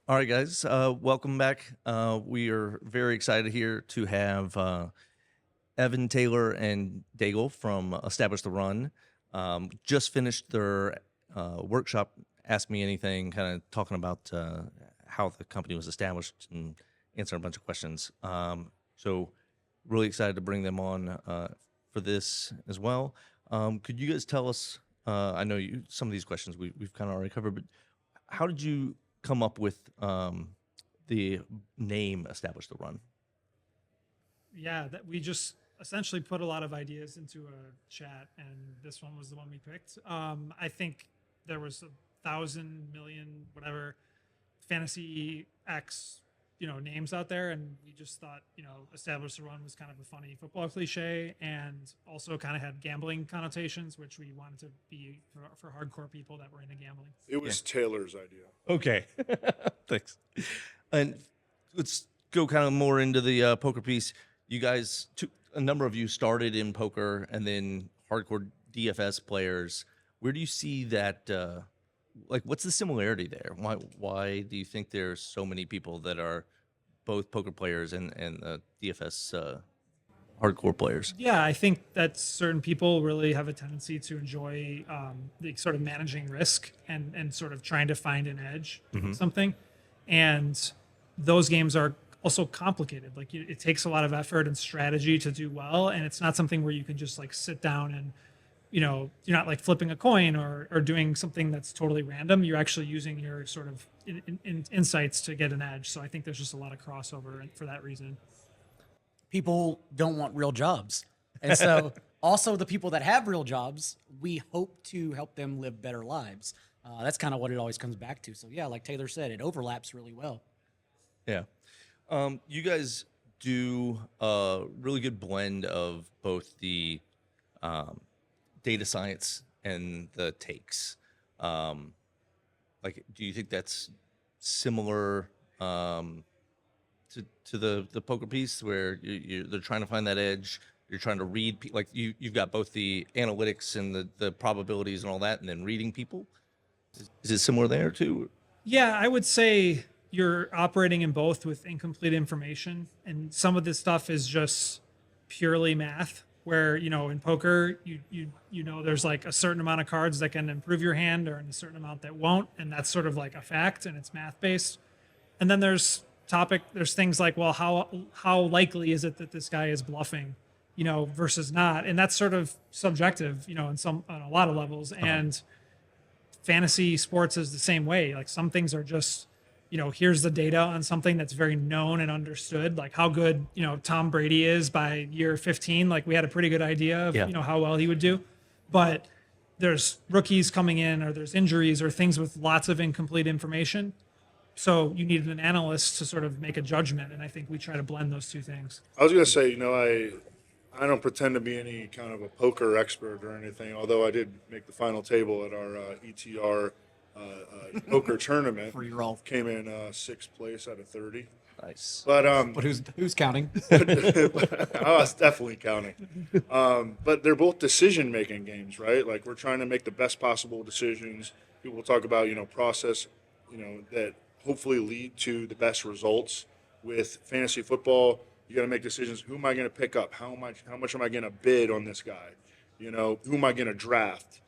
All right, guys, welcome back. We are very excited here to have Evan Taylor and Daigle from Establish the Run. Just finished their workshop, Ask Me Anything, kind of talking about how the company was established and answering a bunch of questions. So, really excited to bring them on for this as well. Could you guys tell us? I know some of these questions we've kind of already covered, but how did you come up with the name Establish the Run? Yeah, that we just essentially put a lot of ideas into a chat, and this one was the one we picked. I think there was 1,000,000,000 whatever fantasy X names out there, and we just thought Establish the Run was kind of a funny football cliche, and also kind of had gambling connotations, which we wanted to be for hardcore people that were into gambling. It was Taylor's idea. Okay, thanks. And let's go kind of more into the poker piece. You guys, a number of you started in poker and then hardcore DFS players. Where do you see that? What's the similarity there? Why do you think there's so many people that are both poker players and DFS hardcore players? Yeah, I think that certain people really have a tendency to enjoy the sort of managing risk and sort of trying to find an edge in something. And those games are also complicated. Like it takes a lot of effort and strategy to do well. And it's not something where you can just like sit down and, you're not like flipping a coin or doing something that's totally random. You're actually using your sort of insights to get an edge. So I think there's just a lot of crossover for that reason. People don't want real jobs. And so also the people that have real jobs, we hope to help them live better lives. That's kind of what it always comes back to. So yeah, like Taylor said, it overlaps really well. Yeah. You guys do a really good blend of both the data science and the takes. Do you think that's similar to the poker piece where they're trying to find that edge? You're trying to read, you've got both the analytics and the probabilities and all that, and then reading people. Is it similar there too? Yeah, I would say you're operating in both with incomplete information, and some of this stuff is just purely math. Where in poker, there's like a certain amount of cards that can improve your hand, or a certain amount that won't, and that's sort of like a fact, and it's math based. And then there's things like, well, how likely is it that this guy is bluffing, versus not, and that's sort of subjective, on a lot of levels. And fantasy sports is the same way. Like some things are just, here's the data on something that's very known and understood, like how good, Tom Brady is by year 15. Like we had a pretty good idea of, how well he would do. But there's rookies coming in, or there's injuries or things with lots of incomplete information. So you need an analyst to sort of make a judgment. And I think we try to blend those two things. I was going to say, I don't pretend to be any kind of a poker expert or anything, although I did make the final table at our ETR poker tournament. Came in 6th place out of 30. Nice. But who's counting? I was definitely counting. But they're both decision-making games, right? Like we're trying to make the best possible decisions. People talk about, process, that hopefully lead to the best results. With fantasy football, you got to make decisions. Who am I going to pick up? How much am I going to bid on this guy? Who am I going to draft?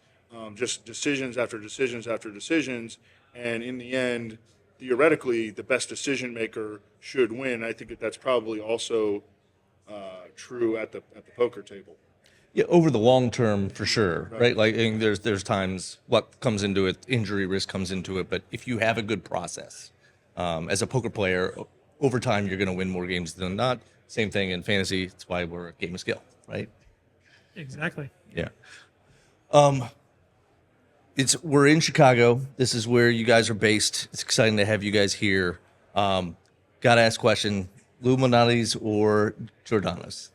Just decisions after decisions after decisions, and in the end, theoretically, the best decision maker should win. I think that's probably also true at the poker table. Yeah, over the long term, for sure, right? And there's times what comes into it, injury risk comes into it, but if you have a good process, as a poker player, over time you're going to win more games than not. Same thing in fantasy. It's why we're a game of skill, right? Exactly. Yeah. We're in Chicago. This is where you guys are based. It's exciting to have you guys here. Got to ask question: Illuminati's or Giordano's?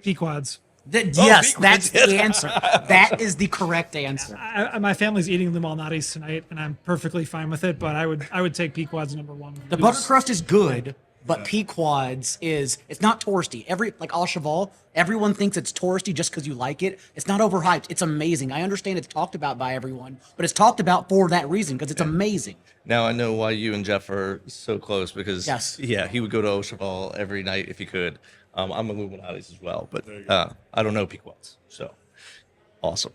Pequods. Yes, that's the answer. That is the correct answer. My family's eating the Malnati's tonight, and I'm perfectly fine with it. But I would take Pequod's number one. The butter crust is good, But Pequods it's not touristy. Like Al Cheval, everyone thinks it's touristy just because you like it. It's not overhyped. It's amazing. I understand it's talked about by everyone, but it's talked about for that reason because it's amazing. Now I know why you and Jeff are so close because Yes. yeah, he would go to Au Cheval every night if he could. I'm Illuminati's as well, but I don't know Pequods, so awesome.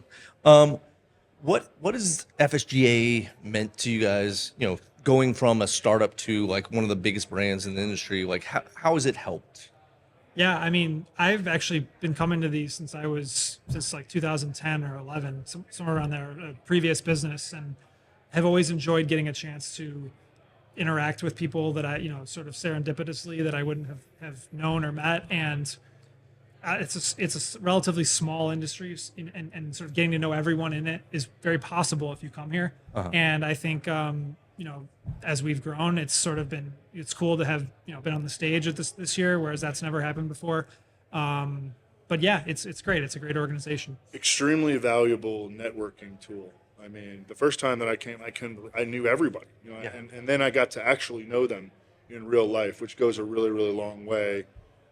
What is FSGA meant to you guys? You know, going from a startup to like one of the biggest brands in the industry. Like, how has it helped? Yeah, I mean, I've actually been coming to these since like 2010 or 11, somewhere around there, a previous business, and have always enjoyed getting a chance to interact with people that I, sort of serendipitously that I wouldn't have known or met. And it's a relatively small industry, and sort of getting to know everyone in it is very possible if you come here. And I think, as we've grown, it's cool to have, been on the stage at this year, whereas that's never happened before. But yeah, it's great. It's a great organization. Extremely valuable networking tool. I mean, the first time that I came, I knew everybody, and then I got to actually know them in real life, which goes a really, really long way.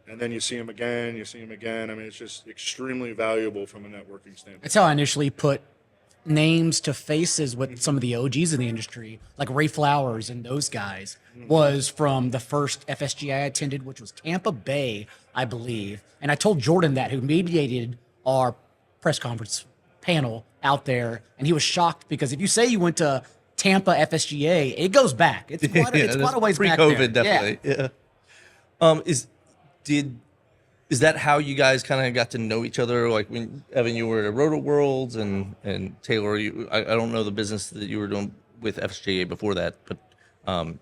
And then you see them again. I mean, it's just extremely valuable from a networking standpoint. That's how I initially put names to faces with some of the OGs in the industry, like Ray Flowers and those guys, was from the first FSGA I attended, which was Tampa Bay, I believe. And I told Jordan that, who mediated our press conference panel out there, and he was shocked because if you say you went to Tampa FSGA, it goes back. It's quite a ways back there. Pre-COVID, definitely. Yeah. Is that how you guys kind of got to know each other? Like when Evan, you were at Roto Worlds, and Taylor, I don't know the business that you were doing with FSGA before that, but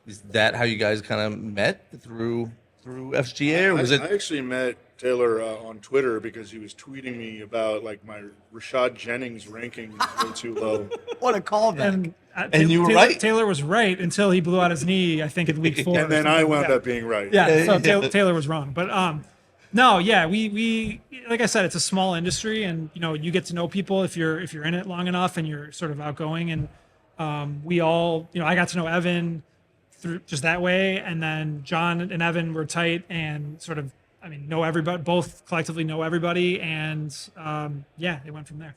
is that how you guys kind of met through FSGA, or was I actually met Taylor on Twitter because he was tweeting me about like my Rashad Jennings ranking was way too low. What a callback. And you were right. Taylor was right until he blew out his knee, I think, in week 4. And then I wound up being right. Yeah, so Taylor was wrong. But no, yeah, we like I said, it's a small industry, and you get to know people if you're in it long enough and you're sort of outgoing. And we all, I got to know Evan through just that way, and then John and Evan were tight and sort of, know everybody, both collectively know everybody, and it went from there.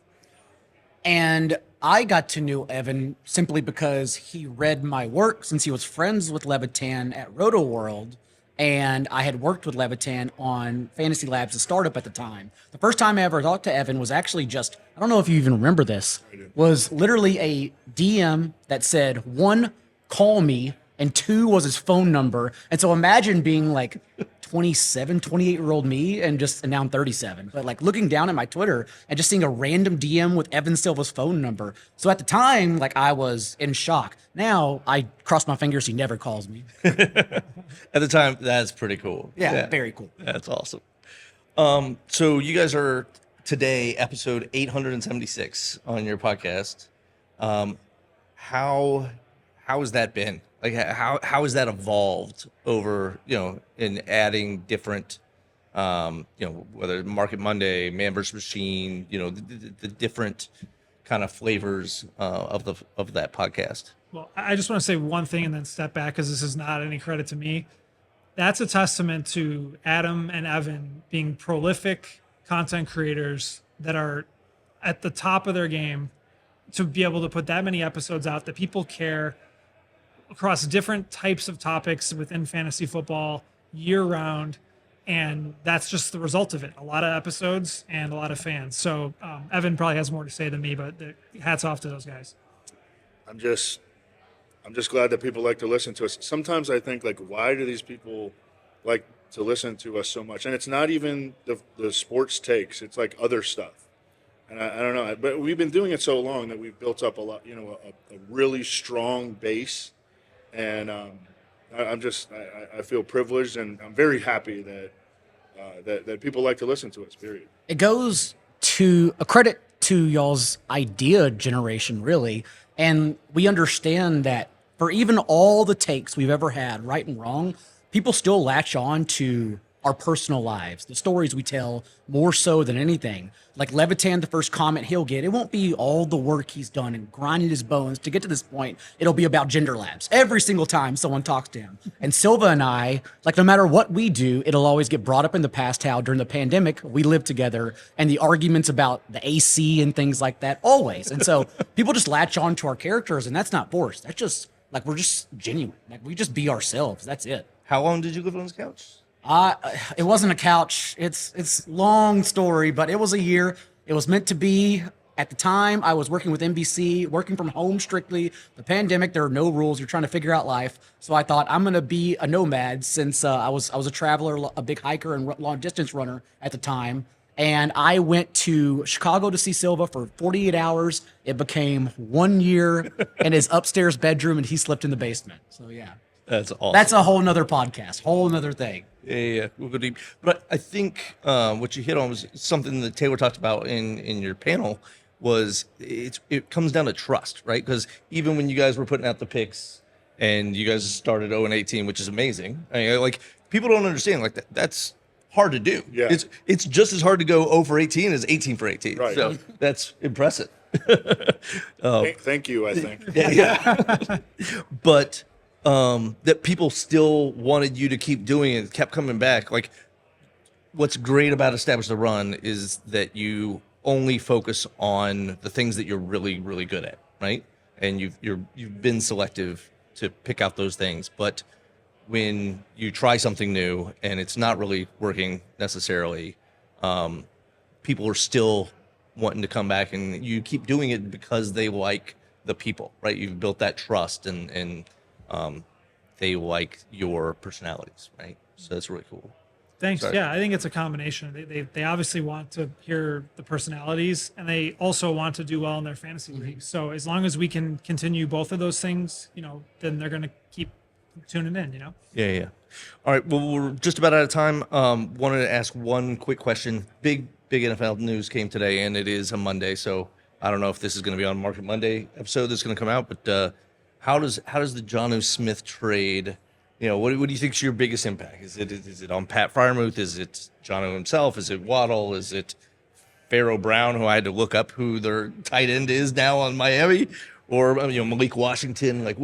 And I got to know Evan simply because he read my work since he was friends with Levitan at Roto World. And I had worked with Levitan on Fantasy Labs, a startup at the time. The first time I ever talked to Evan was actually just, I don't know if you even remember this, was literally a DM that said, 1, call me, and 2 was his phone number. And so imagine being like 28-year-old me, and now I'm 37. But like looking down at my Twitter and just seeing a random DM with Evan Silva's phone number. So at the time, like I was in shock. Now I cross my fingers he never calls me. At the time, that's pretty cool. Yeah, very cool. That's awesome. So you guys are today episode 876 on your podcast. How has that been? Like how has that evolved over, in adding different, whether Market Monday, Man vs. Machine, the different kind of flavors of that podcast? Well, I just want to say one thing and then step back, because this is not any credit to me. That's a testament to Adam and Evan being prolific content creators that are at the top of their game, to be able to put that many episodes out that people care across different types of topics within fantasy football year round. And that's just the result of it. A lot of episodes and a lot of fans. So Evan probably has more to say than me, but hats off to those guys. I'm just glad that people like to listen to us. Sometimes I think, like, why do these people like to listen to us so much? And it's not even the sports takes. It's like other stuff. And I don't know. But we've been doing it so long that we've built up a lot, a really strong base. And I feel privileged, and I'm very happy that people like to listen to us, period. It goes to a credit to y'all's idea generation, really. And we understand that for even all the takes we've ever had, right and wrong, people still latch on to our personal lives, the stories we tell more so than anything. Like Levitan, the first comment he'll get, it won't be all the work he's done and grinding his bones to get to this point. It'll be about gender labs every single time someone talks to him. And Silva and I, like no matter what we do, it'll always get brought up in the past how during the pandemic we lived together and the arguments about the AC and things like that always. And so people just latch on to our characters, and that's not forced. That's just like we're just genuine. Like we just be ourselves. That's it. How long did you live on this couch? It wasn't a couch. It's long story, but it was a year. It was meant to be. At the time, I was working with NBC, working from home strictly. The pandemic, there are no rules. You're trying to figure out life. So I thought I'm gonna be a nomad since I was a traveler, a big hiker and long distance runner at the time. And I went to Chicago to see Silva for 48 hours. It became 1 year in his upstairs bedroom, and he slept in the basement. So yeah. That's awesome. That's a whole nother podcast, whole nother thing. Yeah. We'll go deep. But I think what you hit on was something that Taylor talked about in your panel was it comes down to trust, right? Because even when you guys were putting out the picks and you guys started 0-18, which is amazing. I mean, like people don't understand like that's hard to do. Yeah. It's just as hard to go 0-18 as 18 for 18. Right. So that's impressive. Thank you, I think. Yeah. But that people still wanted you to keep doing it, kept coming back. Like, what's great about Establish the Run is that you only focus on the things that you're really, really good at, right? And you've been selective to pick out those things. But when you try something new and it's not really working necessarily, people are still wanting to come back, and you keep doing it because they like the people, right? You've built that trust and they like your personalities, right? So that's really cool. Thanks. Sorry. Yeah, I think it's a combination. They obviously want to hear the personalities, and they also want to do well in their fantasy leagues. So as long as we can continue both of those things, then they're going to keep tuning in. Yeah. All right. Well, we're just about out of time. Wanted to ask one quick question. Big NFL news came today, and it is a Monday. So I don't know if this is going to be on Market Monday episode that's going to come out, but how does the Jonnu Smith trade? What do you think is your biggest impact? Is it on Pat Fryermuth? Is it Jonnu himself? Is it Waddle? Is it Pharaoh Brown, who I had to look up who their tight end is now on Miami, or Malik Washington? Like,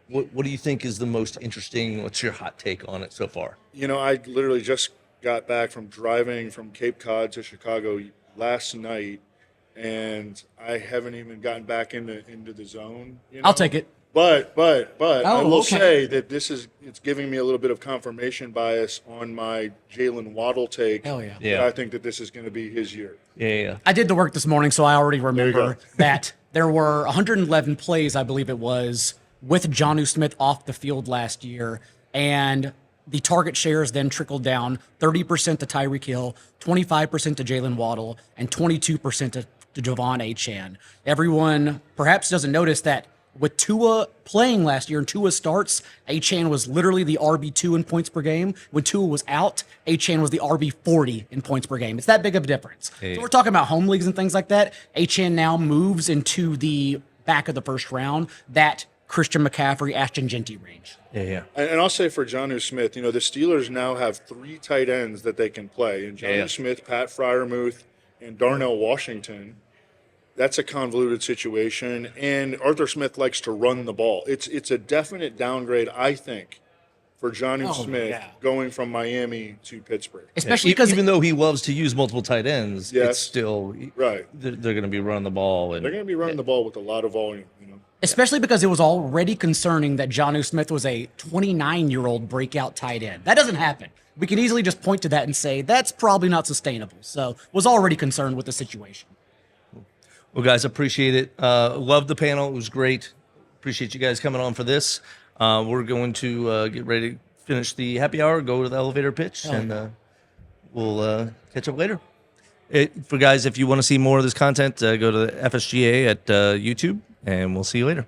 what do you think is the most interesting? What's your hot take on it so far? I literally just got back from driving from Cape Cod to Chicago last night, and I haven't even gotten back into the zone. I'll take it. But I will okay. say that it's giving me a little bit of confirmation bias on my Jalen Waddle take. Hell yeah. Yeah. That I think that this is going to be his year. Yeah. I did the work this morning, so I already you remember go. that there were 111 plays, I believe it was, with Jonnu Smith off the field last year, and the target shares then trickled down 30% to Tyreek Hill, 25% to Jalen Waddle, and 22% to Javon Achane. Everyone perhaps doesn't notice that with Tua playing last year and Tua starts, Achane was literally the RB2 in points per game. When Tua was out, Achane was the RB40 in points per game. It's that big of a difference. Hey. So we're talking about home leagues and things like that. Achane now moves into the back of the first round, that Christian McCaffrey, Ashton Genty range. Yeah. And I'll say for Jonnu Smith, the Steelers now have 3 tight ends that they can play. And Jonnu Yeah. Smith, Pat Fryermuth, and Darnell Washington. That's a convoluted situation. And Arthur Smith likes to run the ball. It's a definite downgrade, I think, for Jonnu Smith yeah. going from Miami to Pittsburgh. Especially because even though he loves to use multiple tight ends, Yes. it's still Right. they're going to be running the ball, and They're going to be running the ball with a lot of volume, Especially because it was already concerning that Jonnu Smith was a 29-year-old breakout tight end. That doesn't happen. We can easily just point to that and say that's probably not sustainable. So was already concerned with the situation. Well, guys, appreciate it. Loved the panel. It was great. Appreciate you guys coming on for this. We're going to get ready to finish the happy hour, go to the elevator pitch, and we'll catch up later. For guys, if you want to see more of this content, go to the FSGA at YouTube, and we'll see you later.